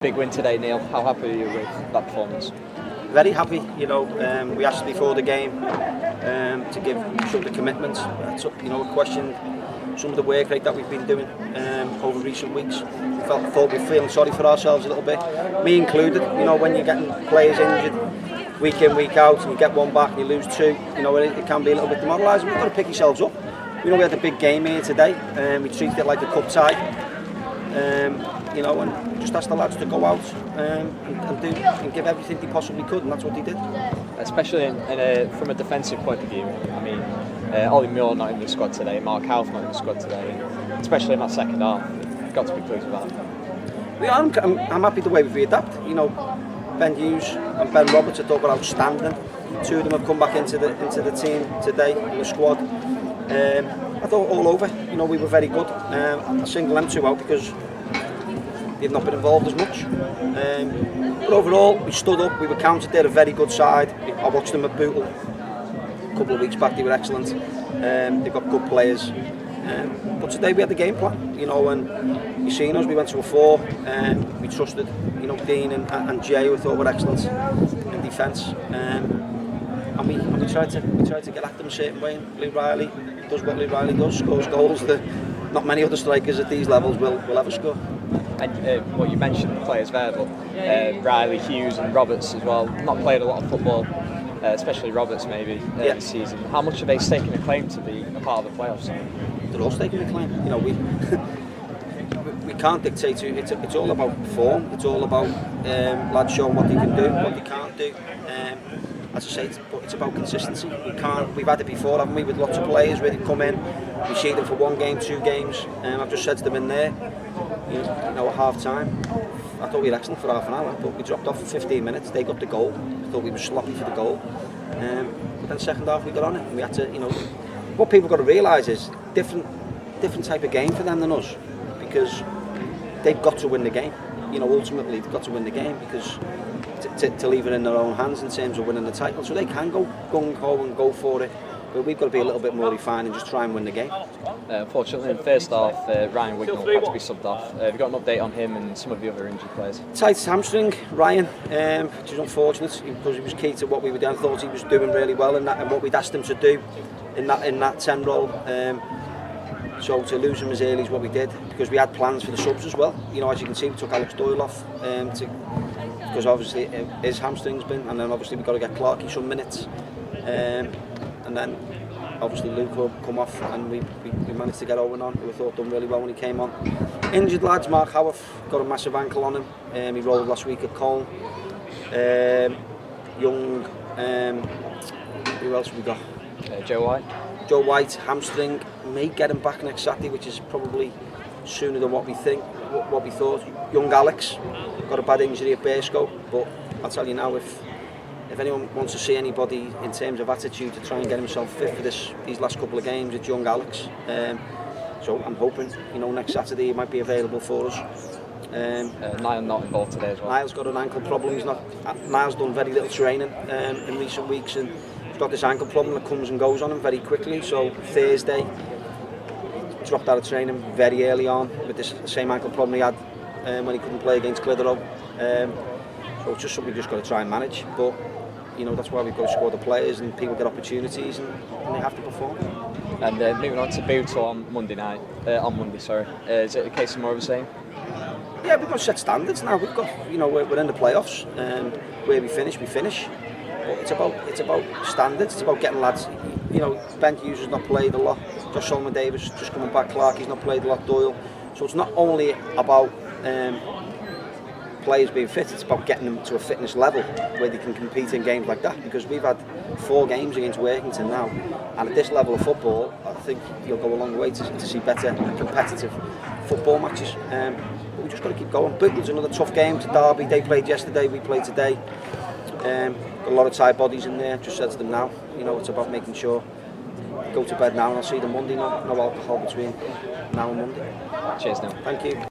Big win today, Neil. How happy are you with that performance? Very happy. We asked before the game to give some of the commitments. Questioned some of the work rate that we've been doing over recent weeks. Thought we were feeling sorry for ourselves a little bit, me included. When you're getting players injured week in, week out, and you get one back and you lose two, it can be a little bit demoralising. We've got to pick yourselves up. We had a big game here today. We treated it like a cup tie. And just asked the lads to go out and give everything they possibly could, and that's what they did. Especially from a defensive point of view. I mean, Ollie Muir not in the squad today, Mark Howth not in the squad today, especially in that second half. You've got to be pleased with that. I'm happy the way we've adapt. Ben Hughes and Ben Roberts I thought were outstanding. Two of them have come back into the team today in the squad. I thought all over, we were very good. I single them two out because they've not been involved as much. But overall, we stood up, we were counted. They're a very good side. I watched them at Bootle a couple of weeks back, they were excellent. They've got good players. But today we had the game plan, and you've seen us, we went to a 4, we trusted, Dean and Jay, who I thought were excellent in defence. And we tried to get at them a certain way. Lee Riley does what Lee Riley does, scores goals that not many other strikers at these levels will ever score. And what you mentioned, the players there, but Riley, Hughes and Roberts as well, not played a lot of football, especially Roberts maybe this season. How much have they staken a claim to be a part of the playoffs? They're all staking a claim. We can't dictate to it's all about form. It's all about lads showing what they can do, what they can't do. As I say, it's about consistency. We've had it before, haven't we, with lots of players where they come in, we see them for 1 game, 2 games. I've just said to them in there, at half time, I thought we were excellent for half an hour. I thought we dropped off for 15 minutes, they got the goal. I thought we were sloppy for the goal. But then second half we got on it, and we had to, what people got to realise is different type of game for them than us, because they've got to win the game. Ultimately they've got to win the game, because to leave it in their own hands in terms of winning the title, so they can go gung-ho and go for it, but we've got to be a little bit more refined and just try and win the game. Unfortunately in the first half, Ryan Wignall had to be subbed off. Have you got an update on him and some of the other injured players? Tight hamstring, Ryan, which is unfortunate because he was key to what we were doing. I thought he was doing really well in that, and what we'd asked him to do in that 10 role. So to lose him as early as what we did, because we had plans for the subs as well. As you can see, we took Alex Doyle off because obviously his hamstring's been, and then obviously we've got to get Clarkey some minutes, and then obviously Luke will come off, and we managed to get Owen on, who I thought done really well when he came on. Injured lads, Mark Howth got a massive ankle on him. He rolled last week at Colne. Young, who else have we got? Joe White. Joe White, hamstring, may get him back next Saturday, which is probably sooner than what we thought. Young Alex got a bad injury at Bearscope, but I'll tell you now, if anyone wants to see anybody in terms of attitude to try and get himself fit for these last couple of games, it's young Alex. So I'm hoping, next Saturday he might be available for us. Niall not involved today as well. Niall's got an ankle problem. Niall's done very little training in recent weeks, and he's got this ankle problem that comes and goes on him very quickly. So Thursday, dropped out of training very early on with this same ankle problem he had when he couldn't play against Clitheroe. So it's just something we've just got to try and manage. But that's why we've got to score the players, and people get opportunities, and they have to perform. And moving on to Bootle on Monday. Is it a case of more of the same? Yeah, we've got to set standards now. We've got, we're in the playoffs. Where we finish, we finish. But it's about standards. It's about getting lads. Ben Hughes has not played a lot. Josh Solomon Davis just coming back. Clarkey's not played a lot. Doyle. So it's not only about players being fit. It's about getting them to a fitness level where they can compete in games like that. Because we've had 4 games against Workington now, and at this level of football, I think you'll go a long way to see better competitive football matches. But we just got to keep going. Bootle's another tough game to Derby. They played yesterday, we played today. Got a lot of tired bodies in there. Just said to them now, it's about making sure go to bed now, and I'll see them Monday. No alcohol between now and Monday. Cheers now. Thank you.